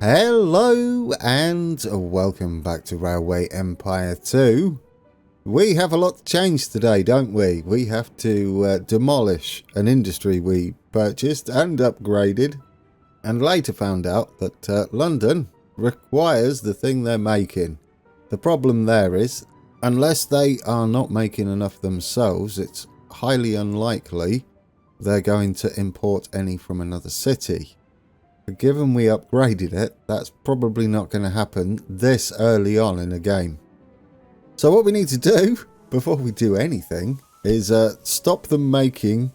Hello and welcome back to Railway Empire 2. We have a lot to change today, don't we? We have to demolish an industry we purchased and upgraded, and later found out that London requires the thing they're making. The problem there is, unless they are not making enough themselves, it's highly unlikely they're going to import any from another city. But given we upgraded it, that's probably not going to happen this early on in a game. So what we need to do, before we do anything, is stop them making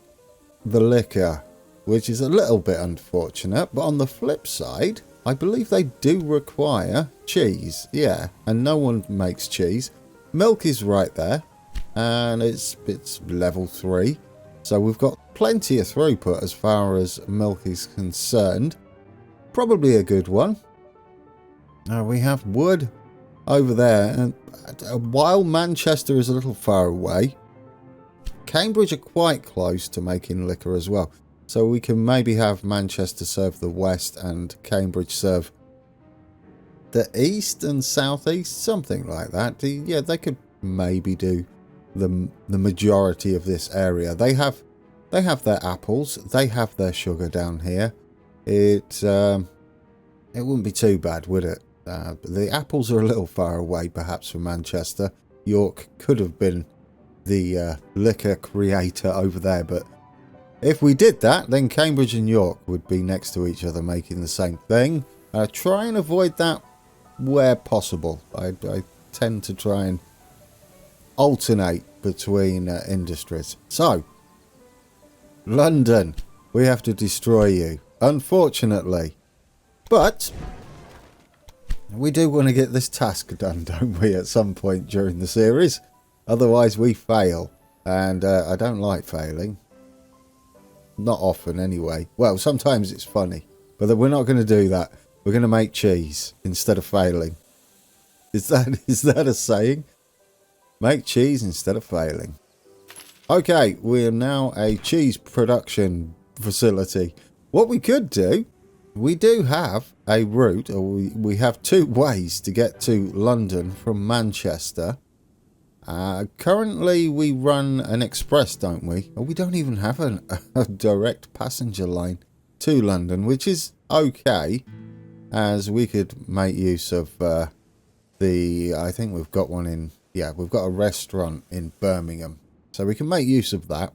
the liquor, which is a little bit unfortunate. But on the flip side, I believe they do require cheese. Yeah, and no one makes cheese. Milk is right there, and it's level 3. So we've got plenty of throughput as far as milk is concerned. Probably a good one. We have wood over there, and while Manchester is a little far away, Cambridge are quite close to making liquor as well. So we can maybe have Manchester serve the west and Cambridge serve the east and southeast, something like that. Yeah, they could maybe do the majority of this area. They have their apples, they have their sugar down here. It wouldn't be too bad, would it? The apples are a little far away, perhaps, from Manchester. York could have been the liquor creator over there, but if we did that, then Cambridge and York would be next to each other making the same thing. Try and avoid that where possible. I tend to try and alternate between industries. So, London, we have to destroy you. Unfortunately. But we do want to get this task done, don't we, at some point during the series? Otherwise we fail. And I don't like failing. Not often anyway. Well, sometimes it's funny. But we're not going to do that. We're going to make cheese instead of failing. Is that a saying? Make cheese instead of failing. Okay, we are now a cheese production facility. What we could do, we do have a route, or we have two ways to get to London from Manchester. Currently we run an express, don't we? Or we don't even have a direct passenger line to London, which is okay, as we could make use of I think we've got one in, yeah, we've got a restaurant in Birmingham. So we can make use of that.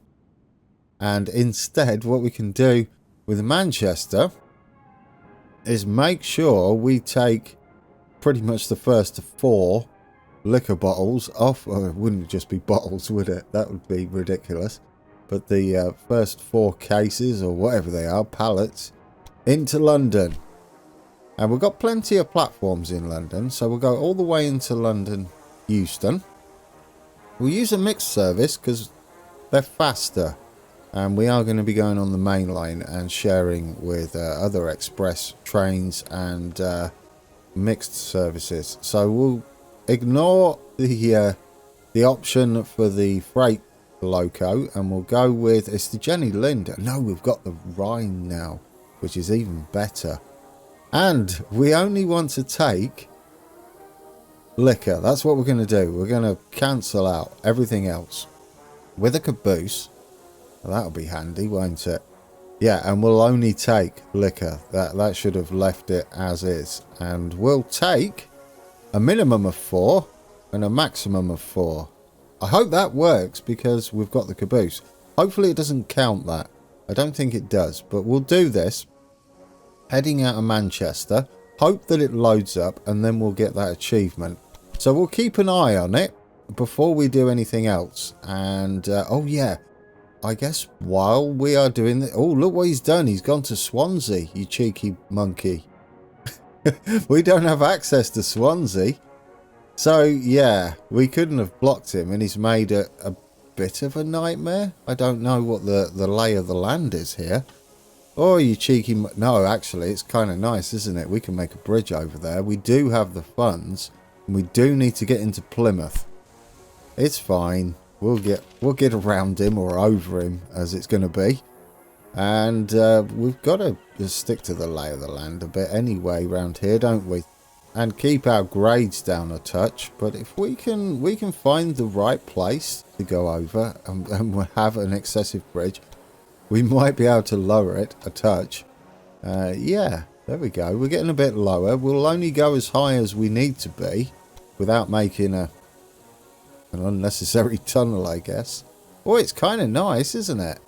And instead, what we can do with Manchester is make sure we take pretty much the first 4 liquor bottles off. Well, it wouldn't just be bottles, would it? That would be ridiculous. But the first 4 cases, or whatever they are, pallets, into London. And we've got plenty of platforms in London, so we'll go all the way into London Euston. We'll use a mixed service because they're faster. And we are going to be going on the main line and sharing with other express trains and mixed services. So we'll ignore the option for the freight loco, and we'll go with, it's the Jenny Lind. No, we've got the Rhine now, which is even better. And we only want to take liquor. That's what we're going to do. We're going to cancel out everything else with a caboose. Well, that'll be handy, won't it? Yeah, and we'll only take liquor. That should have left it as is. And we'll take a minimum of 4 and a maximum of 4. I hope that works because we've got the caboose. Hopefully it doesn't count that. I don't think it does, but we'll do this. Heading out of Manchester. Hope that it loads up and then we'll get that achievement. So we'll keep an eye on it before we do anything else. And, oh yeah. I guess while we are doing this... Oh, look what he's done. He's gone to Swansea, you cheeky monkey. We don't have access to Swansea. So, yeah, we couldn't have blocked him, and he's made a bit of a nightmare. I don't know what the lay of the land is here. Oh, you cheeky... No, actually, it's kind of nice, isn't it? We can make a bridge over there. We do have the funds, and we do need to get into Plymouth. It's fine. We'll get around him, or over him, as it's going to be. And we've got to just stick to the lay of the land a bit anyway round here, don't we? And keep our grades down a touch. But if we can find the right place to go over and we'll have an excessive bridge, we might be able to lower it a touch. Yeah, there we go. We're getting a bit lower. We'll only go as high as we need to be without making an unnecessary tunnel, I guess. Oh, it's kind of nice, isn't it?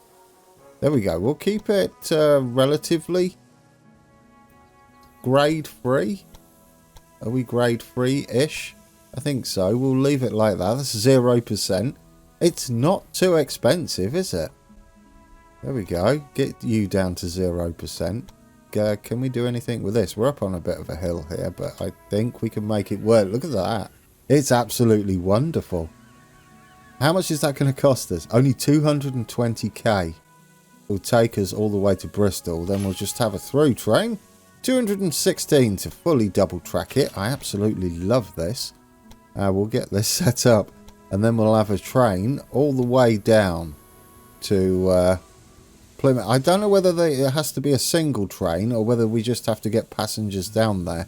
There we go. We'll keep it relatively grade free. Are we grade free-ish? I think so. We'll leave it like that. That's 0%. It's not too expensive, is it? There we go. Get you down to 0%. Can we do anything with this? We're up on a bit of a hill here, but I think we can make it work. Look at that. It's absolutely wonderful. How much is that going to cost us? Only 220k. It'll take us all the way to Bristol. Then we'll just have a through train. 216 to fully double track it. I absolutely love this. We'll get this set up. And then we'll have a train all the way down to Plymouth. I don't know whether it has to be a single train or whether we just have to get passengers down there.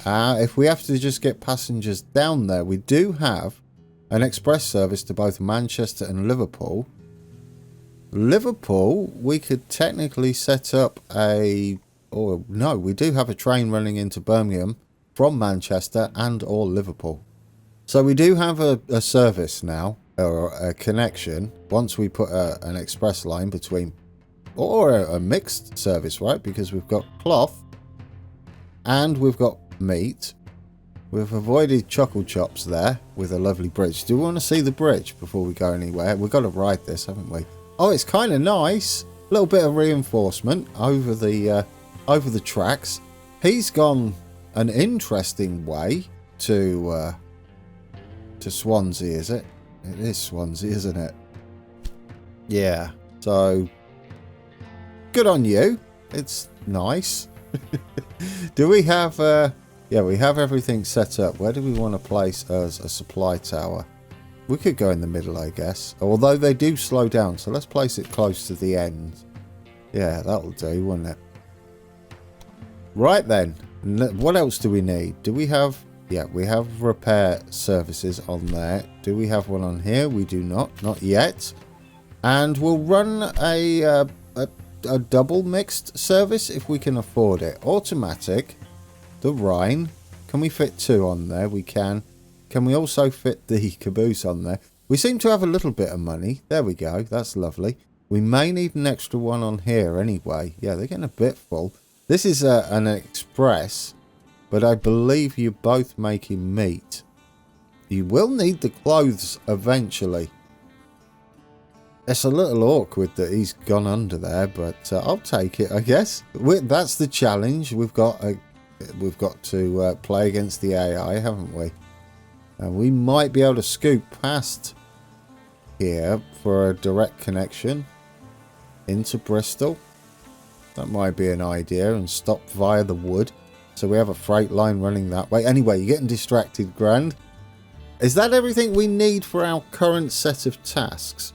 If we have to just get passengers down there, we do have an express service to both Manchester and Liverpool. Liverpool, we could technically set up we do have a train running into Birmingham from Manchester and or Liverpool. So we do have a service now, or a connection, once we put an express line between, or a mixed service, right? Because we've got cloth and we've got meat. We've avoided Chuckle Chops there with a lovely bridge. Do we want to see the bridge before we go anywhere? We've got to ride this, haven't we? Oh, it's kind of nice. A little bit of reinforcement over the tracks. He's gone an interesting way to Swansea, is it? It is Swansea, isn't it? Yeah. So good on you. It's nice. Do we have yeah, we have everything set up. Where do we want to place as a supply tower? We could go in the middle, I guess. Although they do slow down, so let's place it close to the end. Yeah, that'll do, won't it? Right then. What else do we need? Do we have... Yeah, we have repair services on there. Do we have one on here? We do not. Not yet. And we'll run a double mixed service if we can afford it. Automatic. The Rhine. Can we fit 2 on there? We can. Can we also fit the caboose on there? We seem to have a little bit of money. There we go. That's lovely. We may need an extra one on here anyway. Yeah, they're getting a bit full. This is an express, but I believe you're both making meat. You will need the clothes eventually. It's a little awkward that he's gone under there, but I'll take it, I guess. That's the challenge. We've got to play against the AI, haven't we? And we might be able to scoop past here for a direct connection into Bristol. That might be an idea, and stop via the wood. So we have a freight line running that way. Anyway, you're getting distracted, Grand. Is that everything we need for our current set of tasks?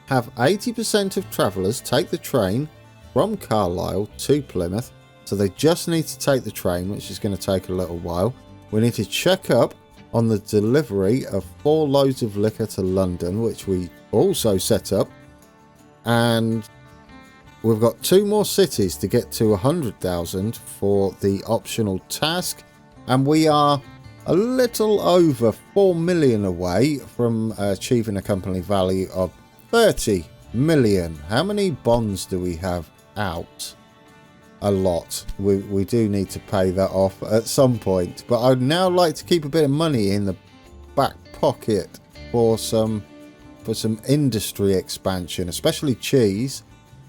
Have 80% of travellers take the train from Carlisle to Plymouth. So they just need to take the train, which is going to take a little while. We need to check up on the delivery of 4 loads of liquor to London, which we also set up. And we've got 2 more cities to get to 100,000 for the optional task. And we are a little over 4 million away from achieving a company value of 30 million. How many bonds do we have out? A lot. We do need to pay that off at some point, but I'd now like to keep a bit of money in the back pocket for some industry expansion, especially cheese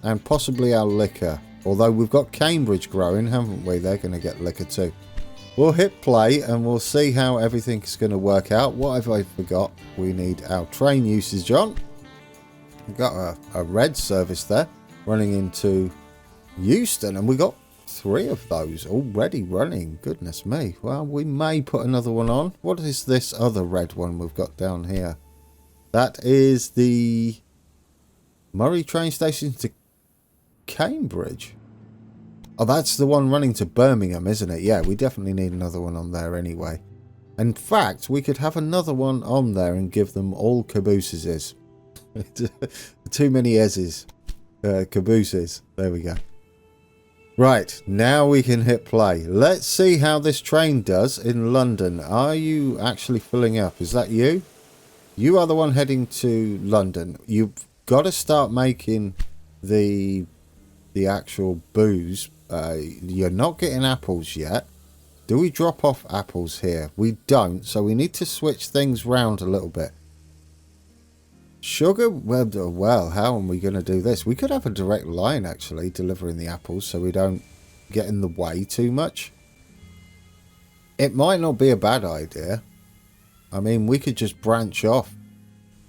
and possibly our liquor. Although we've got Cambridge growing, haven't we? They're going to get liquor too. We'll hit play and we'll see how everything is going to work out. What have I forgot? We need our train usage on. We've got a red service there running into Euston, and we got 3 of those already running. Goodness me. Well, we may put another one on. What is this other red one we've got down here? That is the Murray train station to Cambridge. Oh, that's the one running to Birmingham, isn't it? Yeah, we definitely need another one on there anyway. In fact, we could have another one on there and give them all cabooses. Too many S's. Cabooses. There we go. Right, now we can hit play. Let's see how this train does in London. Are you actually filling up? Is that you? You are the one heading to London. You've got to start making the actual booze. You're not getting apples yet. Do we drop off apples here? We don't, so we need to switch things round a little bit. Sugar? Well, how are we going to do this? We could have a direct line, actually, delivering the apples so we don't get in the way too much. It might not be a bad idea. I mean, we could just branch off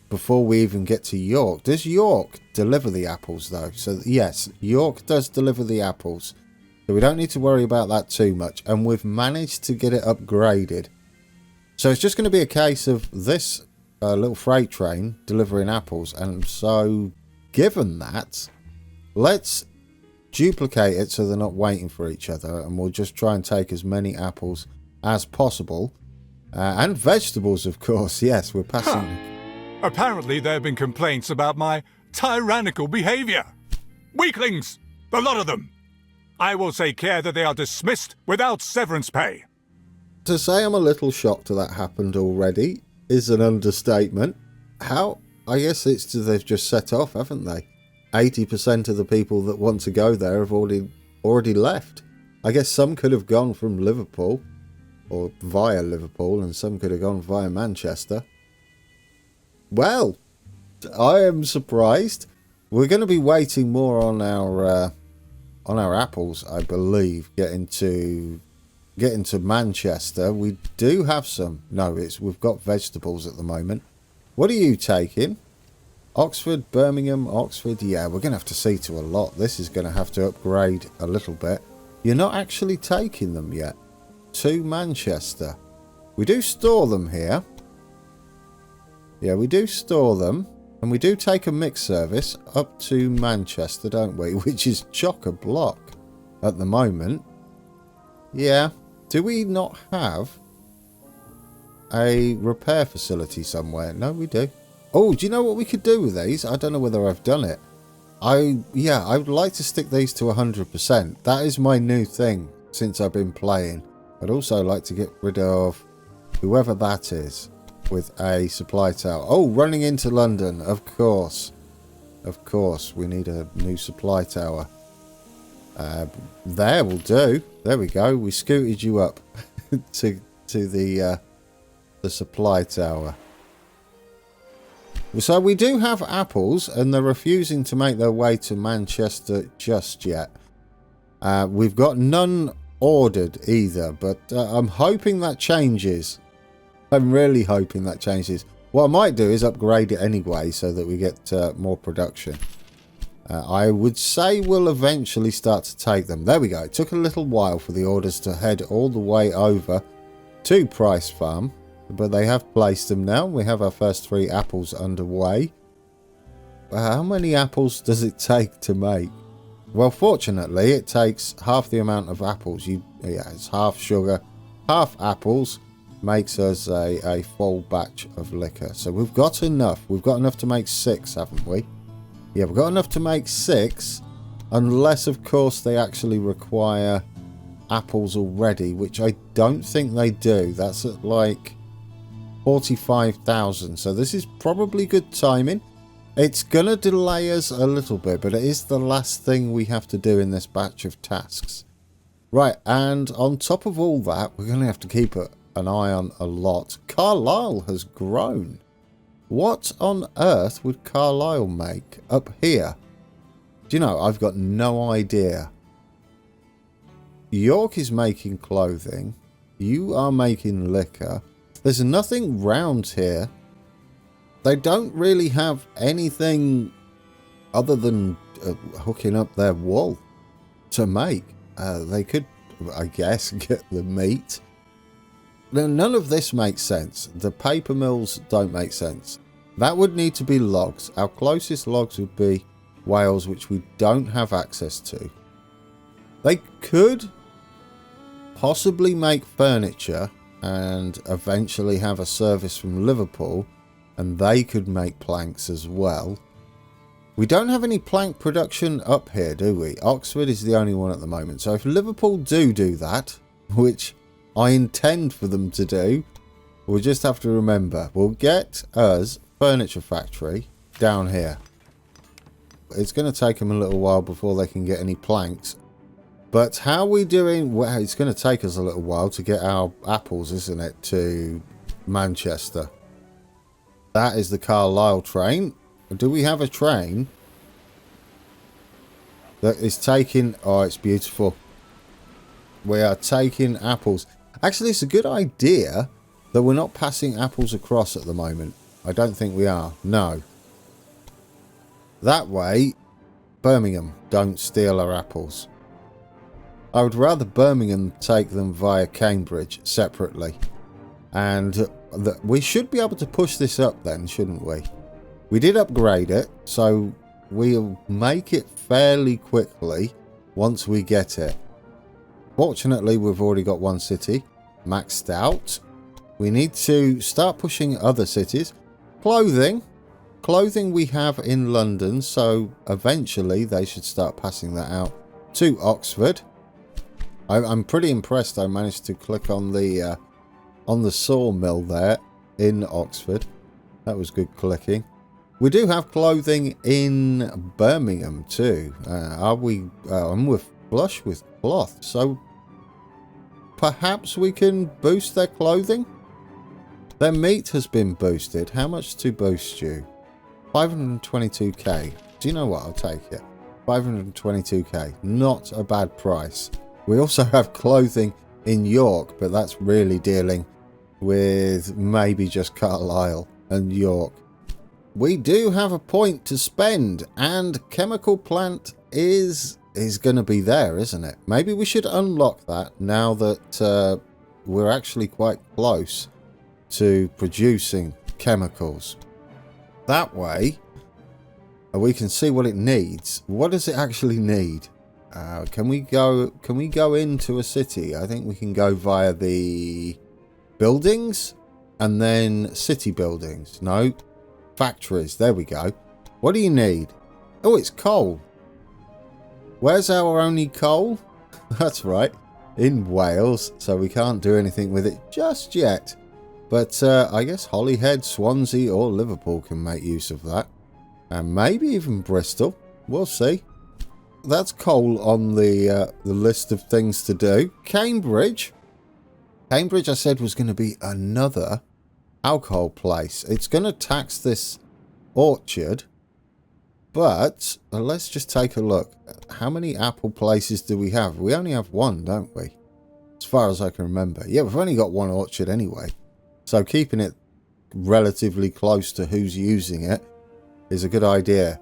before we even get to York. Does York deliver the apples, though? So, yes, York does deliver the apples. So we don't need to worry about that too much. And we've managed to get it upgraded. So it's just going to be a case of this little freight train delivering apples. And so, given that, let's duplicate it so they're not waiting for each other. And we'll just try and take as many apples as possible. And vegetables, of course. Yes, we're passing... Apparently there have been complaints about my tyrannical behaviour. Weaklings! A lot of them! I will take care that they are dismissed without severance pay. To say I'm a little shocked that happened already is an understatement. How? I guess it's they've just set off, haven't they? 80% of the people that want to go there have already left. I guess some could have gone from Liverpool or via Liverpool, and some could have gone via Manchester. Well, I am surprised. We're going to be waiting more on our apples, I believe, getting to Manchester. We do have some. No, we've got vegetables at the moment. What are you taking? Oxford, Birmingham, Oxford. Yeah, we're going to have to see to a lot. This is going to have to upgrade a little bit. You're not actually taking them yet. To Manchester. We do store them here. Yeah, we do store them. And we do take a mixed service up to Manchester, don't we? Which is chock-a-block at the moment. Yeah. Do we not have a repair facility somewhere? No, we do. Oh, do you know what we could do with these? I don't know whether I've done it. I would like to stick these to 100%. That is my new thing since I've been playing. I'd also like to get rid of whoever that is with a supply tower. Oh, running into London, of course. Of course, we need a new supply tower. There will do. There we go. We scooted you up to the supply tower. So we do have apples, and they're refusing to make their way to Manchester just yet. We've got none ordered either, but I'm hoping that changes. I'm really hoping that changes. What I might do is upgrade it anyway so that we get more production. I would say we'll eventually start to take them. There we go. It took a little while for the orders to head all the way over to Price Farm, but they have placed them now. We have our first 3 apples underway. How many apples does it take to make? Well, fortunately, it takes half the amount of apples. It's half sugar, half apples. Makes us a full batch of liquor. So we've got enough. We've got enough to make 6, haven't we? Yeah, we've got enough to make 6. Unless, of course, they actually require apples already, which I don't think they do. That's at like 45,000. So this is probably good timing. It's going to delay us a little bit, but it is the last thing we have to do in this batch of tasks. Right, and on top of all that, we're going to have to keep an eye on a lot. Carlisle has grown. What on earth would Carlisle make up here? Do you know, I've got no idea. York is making clothing. You are making liquor. There's nothing round here. They don't really have anything other than hooking up their wool to make. They could, I guess, get the meat. Now, none of this makes sense. The paper mills don't make sense. That would need to be logs. Our closest logs would be Wales, which we don't have access to. They could possibly make furniture and eventually have a service from Liverpool, and they could make planks as well. We don't have any plank production up here, do we? Oxford is the only one at the moment. So if Liverpool do that, which I intend for them to do, we'll just have to remember, we'll get us furniture factory down here. It's going to take them a little while before they can get any planks. But how are we doing? Well, it's going to take us a little while to get our apples, isn't it, to Manchester. That is the Carlisle train. Do we have a train that is taking... Oh, it's beautiful. We are taking apples. Actually, it's a good idea that we're not passing apples across at the moment. I don't think we are. No. That way, Birmingham don't steal our apples. I would rather Birmingham take them via Cambridge separately. And we should be able to push this up then, shouldn't we? We did upgrade it, so we'll make it fairly quickly once we get it. Fortunately, we've already got one city maxed out. We need to start pushing other cities. Clothing we have in London, so eventually they should start passing that out to Oxford. I'm pretty impressed I managed to click on the sawmill there in Oxford. That was good clicking. We do have clothing in Birmingham too. And we're flush with cloth, so perhaps we can boost their clothing. Their meat has been boosted. How much to boost you? 522k. Do you know what? I'll take it. 522k. Not a bad price. We also have clothing in York, but that's really dealing with maybe just Carlisle and York. We do have a point to spend, and chemical plant is going to be there, isn't it? Maybe we should unlock that now that we're actually quite close to producing chemicals. That way, we can see what it needs. What does it actually need? Can we go into a city? I think we can go via the buildings and then city buildings. No. Factories. There we go. What do you need? Oh, it's coal. Where's our only coal? That's right. In Wales. So we can't do anything with it just yet. But I guess Holyhead, Swansea or Liverpool can make use of that. And maybe even Bristol. We'll see. That's coal on the list of things to do. Cambridge. Cambridge, I said, was going to be another alcohol place. It's going to tax this orchard, but let's just take a look. How many apple places do we have? We only have one, don't we? As far as I can remember. Yeah, we've only got one orchard anyway. So keeping it relatively close to who's using it is a good idea.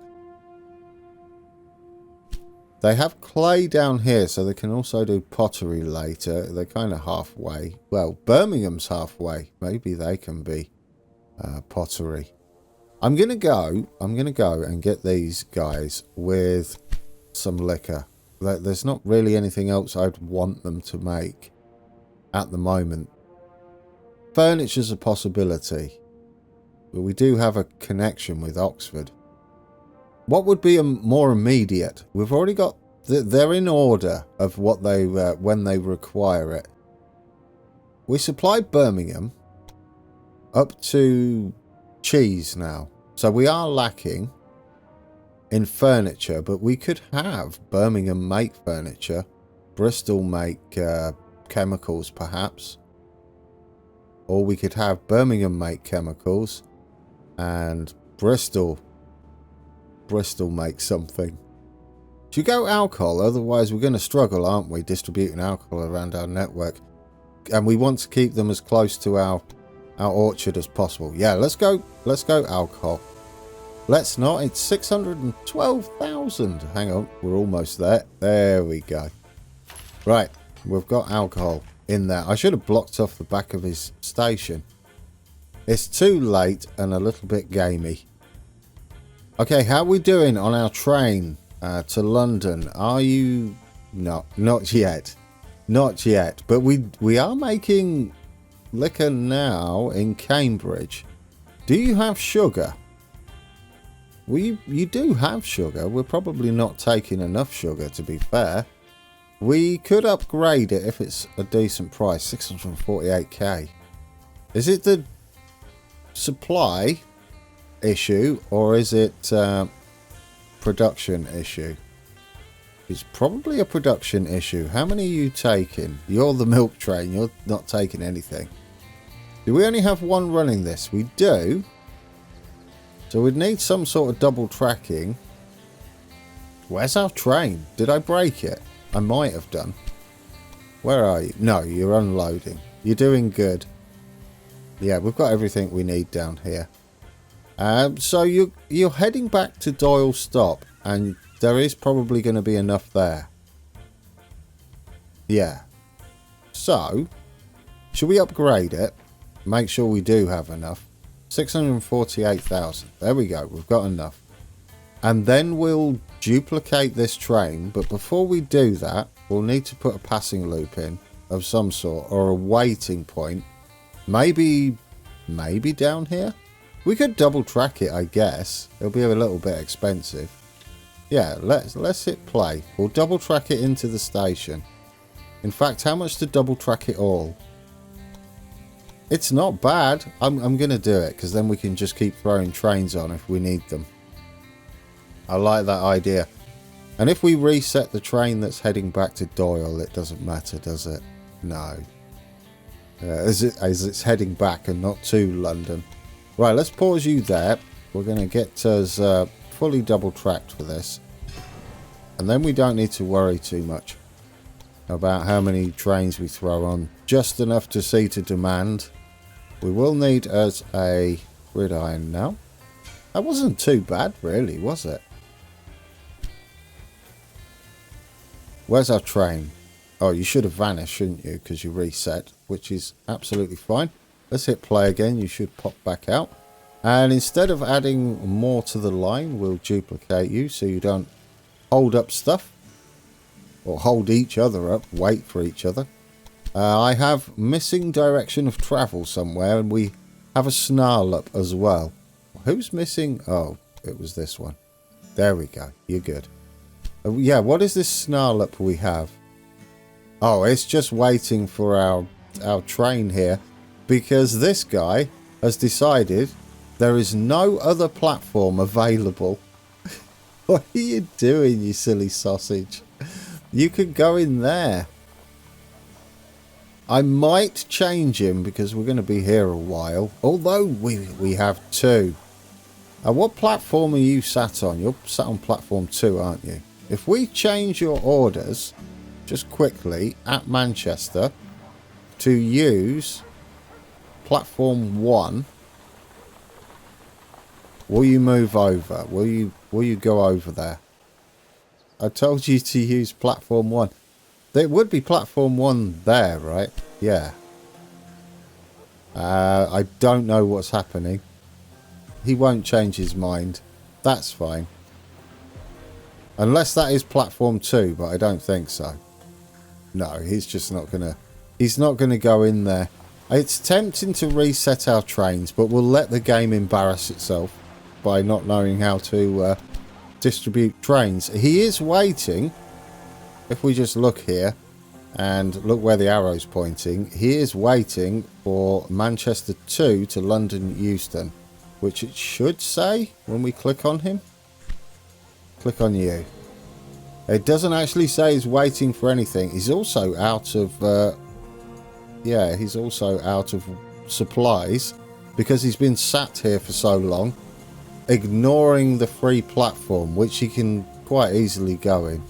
They have clay down here, so they can also do pottery later. They're kind of halfway. Well, Birmingham's halfway. Maybe they can be pottery. I'm gonna go and get these guys with some liquor. There's not really anything else I'd want them to make at the moment. Furniture's a possibility, but we do have a connection with Oxford. What would be more immediate? We've already got... They're in order of what they when they require it. We supply Birmingham up to cheese now. So we are lacking in furniture, but we could have Birmingham make furniture. Bristol make chemicals, perhaps. Or we could have Birmingham make chemicals and Bristol make something. Should go alcohol, otherwise we're going to struggle, aren't we, distributing alcohol around our network. And we want to keep them as close to our orchard as possible. Yeah, let's go alcohol. Let's not, it's 612,000. Hang on, we're almost there. There we go. Right, we've got alcohol in there. I should have blocked off the back of his station. It's too late and a little bit gamey. Okay, how are we doing on our train to London? Are you... No, not yet. Not yet. But we are making liquor now in Cambridge. Do you have sugar? Well, you do have sugar. We're probably not taking enough sugar, to be fair. We could upgrade it if it's a decent price. 648k. Is it the supply issue or is it production issue? It's probably a production issue. How many are you taking? You're the milk train. You're not taking anything. Do we only have one running this? We do. So we'd need some sort of double tracking. Where's our train? Did I break it? I might have done. Where are you? No, you're unloading. You're doing good. Yeah, we've got everything we need down here. So you're heading back to Doyle Stop, and there is probably going to be enough there. Yeah. So, should we upgrade it? Make sure we do have enough. 648,000. There we go. We've got enough. And then we'll duplicate this train. But before we do that, we'll need to put a passing loop in of some sort, or a waiting point. Maybe down here? We could double track it, I guess. It'll be a little bit expensive. Yeah, let's hit play. We'll double track it into the station. In fact, how much to double track it all? It's not bad. I'm going to do it, because then we can just keep throwing trains on if we need them. I like that idea. And if we reset the train that's heading back to Doyle, it doesn't matter, does it? No. As it's heading back and not to London. Right, let's pause you there. We're going to get us fully double tracked for this. And then we don't need to worry too much about how many trains we throw on. Just enough to see to demand. We will need us a gridiron now. That wasn't too bad, really, was it? Where's our train? Oh, you should have vanished, shouldn't you? Because you reset, which is absolutely fine. Let's hit play again. You should pop back out. And instead of adding more to the line, we'll duplicate you so you don't hold up stuff. Or hold each other up. Wait for each other. I have missing direction of travel somewhere. And we have a snarl up as well. Who's missing? Oh, it was this one. There we go. You're good. Yeah, what is this snarl up we have? Oh, it's just waiting for our train here. Because this guy has decided there is no other platform available. What are you doing, you silly sausage? You could go in there. I might change him because we're going to be here a while. Although we have two. What platform are you sat on? You're sat on platform 2, aren't you? If we change your orders, just quickly, at Manchester, to use platform 1, will you move over? Will you go over there? I told you to use platform 1. There would be platform 1 there, right? Yeah. I don't know what's happening. He won't change his mind. That's fine. Unless that is platform 2, but I don't think so. No, he's just not gonna... He's not gonna go in there. It's tempting to reset our trains, but we'll let the game embarrass itself by not knowing how to distribute trains. He is waiting. If we just look here and look where the arrow's pointing, he is waiting for Manchester 2 to London Euston, which it should say when we click on him. Click on you. It doesn't actually say he's waiting for anything. He's also out of... yeah, he's also out of supplies because he's been sat here for so long, ignoring the free platform, which he can quite easily go in.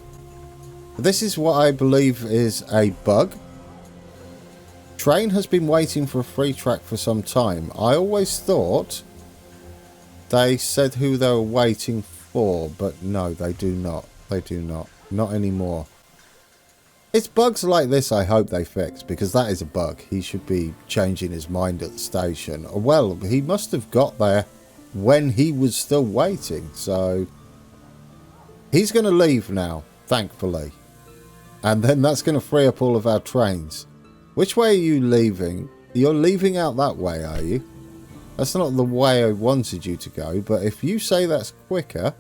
This is what I believe is a bug. Train has been waiting for a free track for some time. I always thought they said who they were waiting for, but no, they do not. They do not. Not anymore. It's bugs like this I hope they fix, because that is a bug. He should be changing his mind at the station. Well, he must have got there when he was still waiting. So he's going to leave now, thankfully. And then that's going to free up all of our trains. Which way are you leaving? You're leaving out that way, are you? That's not the way I wanted you to go, but if you say that's quicker,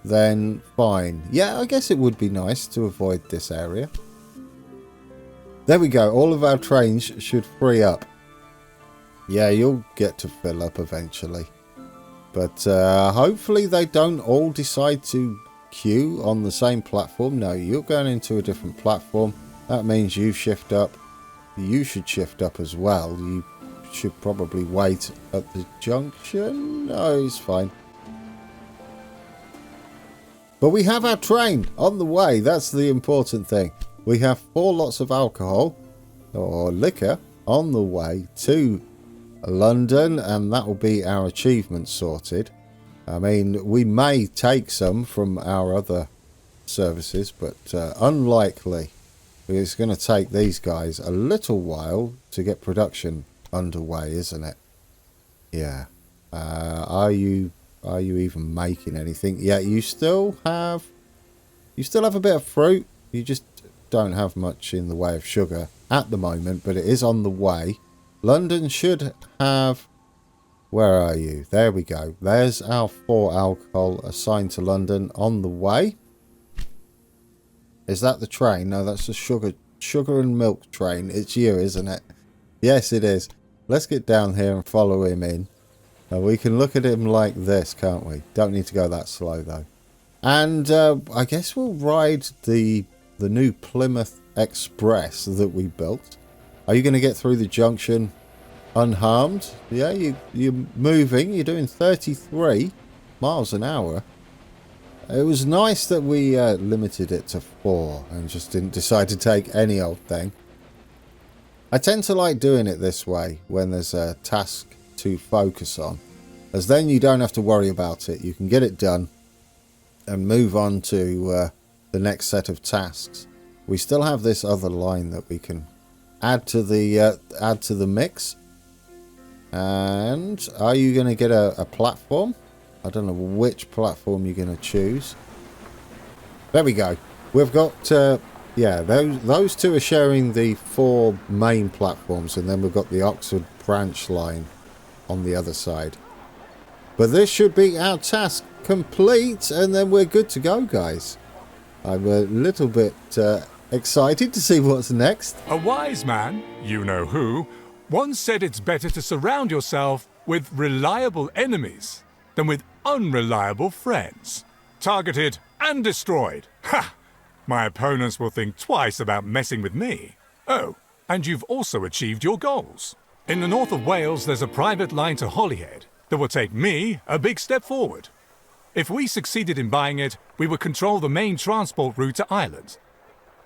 then fine. Yeah, I guess it would be nice to avoid this area. There we go. All of our trains should free up. Yeah, you'll get to fill up eventually. But hopefully they don't all decide to queue on the same platform. No, you're going into a different platform. That means you shift up. You should shift up as well. You should probably wait at the junction. No, it's fine. But we have our train on the way. That's the important thing. We have 4 lots of alcohol or liquor on the way to London, and that will be our achievement sorted. I mean, we may take some from our other services, but unlikely. It's going to take these guys a little while to get production underway, isn't it? Yeah. Are you even making anything? Yeah, you still have a bit of fruit. You just don't have much in the way of sugar at the moment, but it is on the way. London should have... Where are you? There we go. There's our 4 alcohol assigned to London on the way. Is that the train? No, that's the sugar and milk train. It's you, isn't it? Yes, it is. Let's get down here and follow him in. We can look at him like this, can't we? Don't need to go that slow, though. And I guess we'll ride the new Plymouth Express that we built. Are you going to get through the junction unharmed? Yeah, you're moving. You're doing 33 miles an hour. It was nice that we limited it to 4 and just didn't decide to take any old thing. I tend to like doing it this way when there's a task to focus on, as then you don't have to worry about it. You can get it done and move on to the next set of tasks. We still have this other line that we can add to the mix. And are you going to get a platform? I don't know which platform you're going to choose. There we go. We've got yeah, those 2 are sharing the 4 main platforms, and then we've got the Oxford branch line on the other side. But this should be our task complete, and then we're good to go, guys. I'm a little bit excited to see what's next. A wise man, you know who, once said it's better to surround yourself with reliable enemies than with unreliable friends. Targeted and destroyed. Ha! My opponents will think twice about messing with me. Oh, and you've also achieved your goals. In the north of Wales, there's a private line to Holyhead that will take me a big step forward. If we succeeded in buying it, we would control the main transport route to Ireland.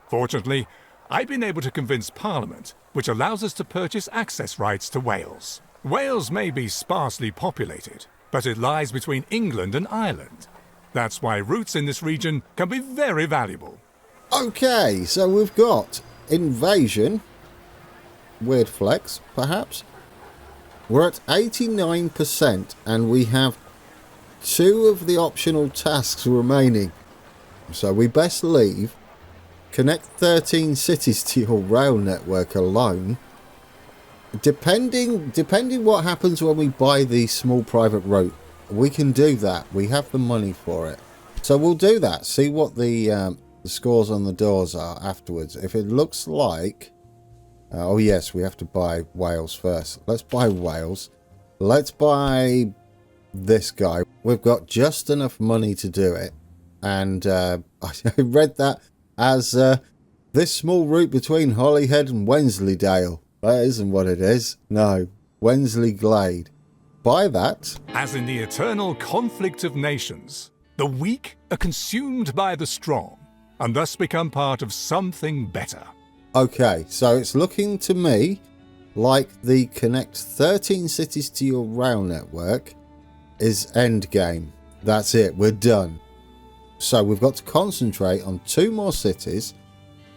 Fortunately, I've been able to convince Parliament, which allows us to purchase access rights to Wales. Wales may be sparsely populated, but it lies between England and Ireland. That's why routes in this region can be very valuable. Okay, so we've got invasion. Weird flex, perhaps. We're at 89% and we have 2 of the optional tasks remaining. So we best leave. Connect 13 cities to your rail network alone. Depending what happens when we buy the small private route, we can do that. We have the money for it. So we'll do that. See what the scores on the doors are afterwards. If it looks like... oh yes, we have to buy Wales first. Let's buy Wales. Let's buy this guy. We've got just enough money to do it. And I read that as this small route between Holyhead and Wensleydale. That isn't what it is. No, Wensley Glade. Buy that. As in the eternal conflict of nations, the weak are consumed by the strong, and thus become part of something better. Okay, so it's looking to me like the connect 13 cities to your rail network is endgame. That's it, we're done. So we've got to concentrate on 2 more cities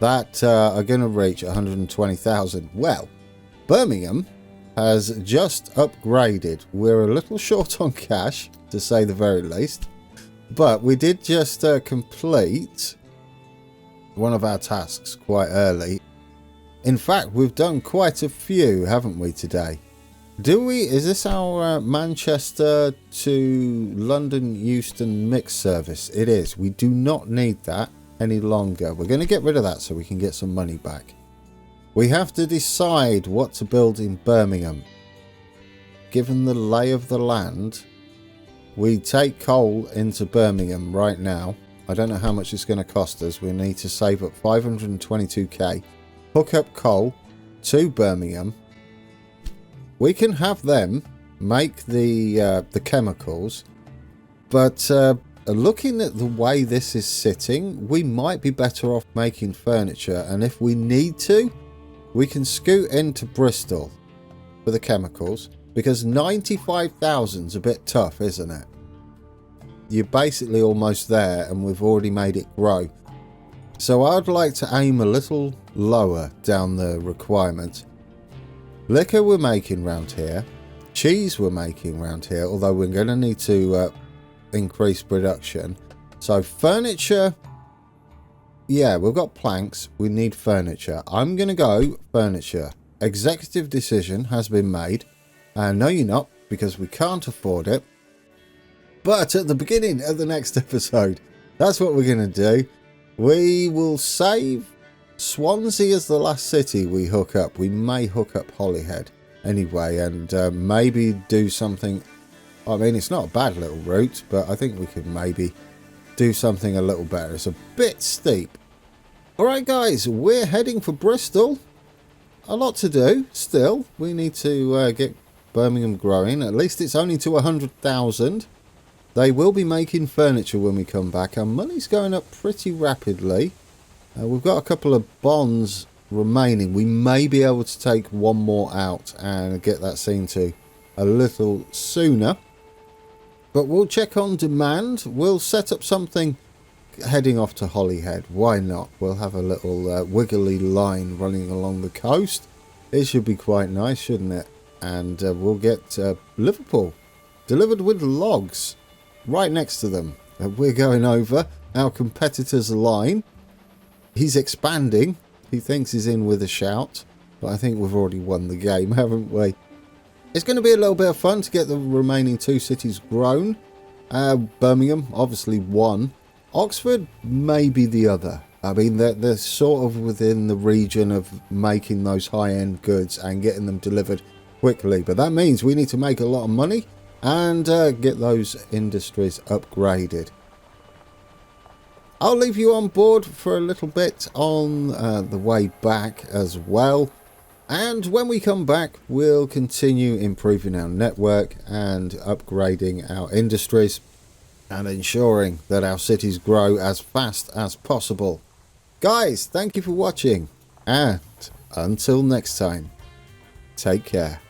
that are going to reach 120,000. Well, Birmingham has just upgraded. We're a little short on cash, to say the very least. But we did just complete one of our tasks quite early. In fact, we've done quite a few, haven't we, today? Is this our Manchester to London Euston mix service? It is. We do not need that any longer. We're going to get rid of that so we can get some money back. We have to decide what to build in Birmingham. Given the lay of the land, we take coal into Birmingham right now. I don't know how much it's going to cost us. We need to save up 522k. Hook up coal to Birmingham. We can have them make the chemicals, but looking at the way this is sitting, we might be better off making furniture. And if we need to, we can scoot into Bristol for the chemicals, because 95,000's a bit tough, isn't it? You're basically almost there, and we've already made it grow. So I'd like to aim a little lower down the requirement. Liquor we're making round here. Cheese we're making round here, although we're going to need to increase production. So furniture, yeah, we've got planks. We need furniture. I'm going to go furniture. Executive decision has been made. No, you're not, because we can't afford it. But at the beginning of the next episode, that's what we're going to do. We will save Swansea as the last city we hook up. We may hook up Holyhead anyway, and maybe do something. I mean, it's not a bad little route, but I think we could maybe do something a little better. It's a bit steep. Alright guys, we're heading for Bristol. A lot to do still. We need to get Birmingham growing. At least it's only to 100,000. They will be making furniture when we come back. Our money's going up pretty rapidly. We've got a couple of bonds remaining. We may be able to take one more out and get that seen to a little sooner. But we'll check on demand. We'll set up something heading off to Holyhead. Why not? We'll have a little wiggly line running along the coast. It should be quite nice, shouldn't it? And we'll get Liverpool delivered with logs right next to them. We're going over our competitor's line. He's expanding. He thinks he's in with a shout. But I think we've already won the game, haven't we? It's going to be a little bit of fun to get the remaining two cities grown. Birmingham, obviously one. Oxford, maybe the other. I mean, they're sort of within the region of making those high-end goods and getting them delivered quickly. But that means we need to make a lot of money and get those industries upgraded. I'll leave you on board for a little bit on the way back as well. And when we come back, we'll continue improving our network and upgrading our industries and ensuring that our cities grow as fast as possible. Guys, thank you for watching, and until next time, take care.